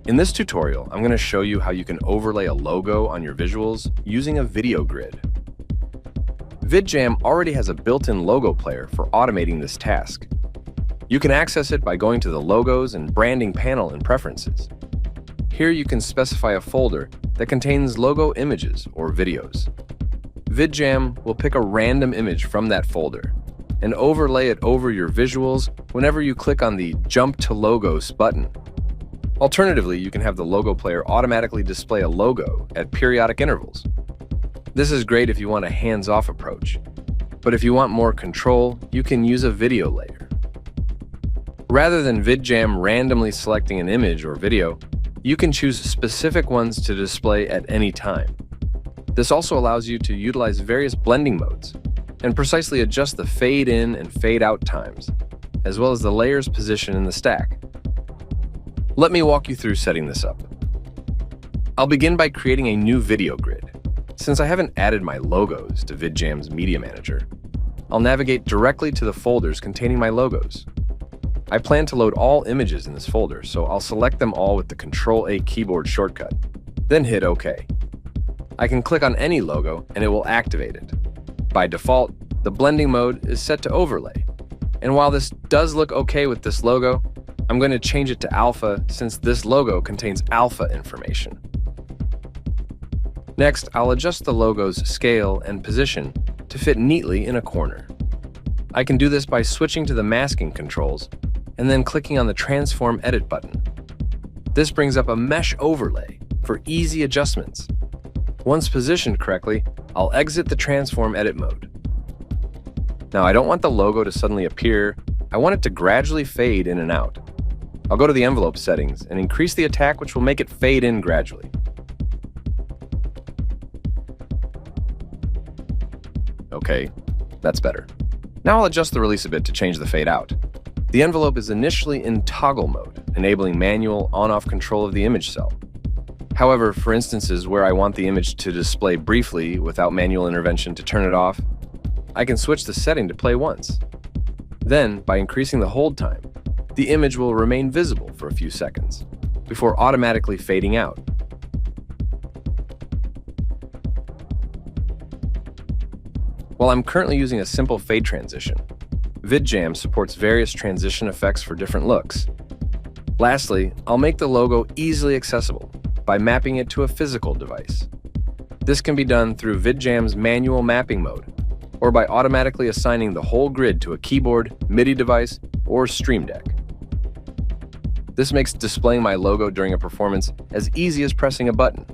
In this tutorial, I'm going to show you how you can overlay a logo on your visuals using a video grid. VidJam already has a built-in logo player for automating this task. You can access it by going to the Logos and Branding panel in Preferences. Here you can specify a folder that contains logo images or videos. VidJam will pick a random image from that folder and overlay it over your visuals whenever you click on the Jump to Logos button. Alternatively, you can have the logo player automatically display a logo at periodic intervals. This is great if you want a hands-off approach, but if you want more control, you can use a video layer. Rather than VidJam randomly selecting an image or video, you can choose specific ones to display at any time. This also allows you to utilize various blending modes and precisely adjust the fade in and fade out times, as well as the layer's position in the stack. Let me walk you through setting this up. I'll begin by creating a new video grid. Since I haven't added my logos to VidJam's Media Manager, I'll navigate directly to the folders containing my logos. I plan to load all images in this folder, so I'll select them all with the Ctrl-A keyboard shortcut, then hit OK. I can click on any logo and it will activate it. By default, the blending mode is set to overlay, and while this does look okay with this logo, I'm going to change it to alpha since this logo contains alpha information. Next, I'll adjust the logo's scale and position to fit neatly in a corner. I can do this by switching to the masking controls and then clicking on the Transform Edit button. This brings up a mesh overlay for easy adjustments. Once positioned correctly, I'll exit the Transform Edit mode. Now, I don't want the logo to suddenly appear. I want it to gradually fade in and out. I'll go to the envelope settings and increase the attack, which will make it fade in gradually. Okay, that's better. Now I'll adjust the release a bit to change the fade out. The envelope is initially in toggle mode, enabling manual on-off control of the image cell. However, for instances where I want the image to display briefly without manual intervention to turn it off, I can switch the setting to play once. Then, by increasing the hold time, the image will remain visible for a few seconds, before automatically fading out. While I'm currently using a simple fade transition, VidJam supports various transition effects for different looks. Lastly, I'll make the logo easily accessible by mapping it to a physical device. This can be done through VidJam's manual mapping mode, or by automatically assigning the whole grid to a keyboard, MIDI device, or Stream Deck. This makes displaying my logo during a performance as easy as pressing a button.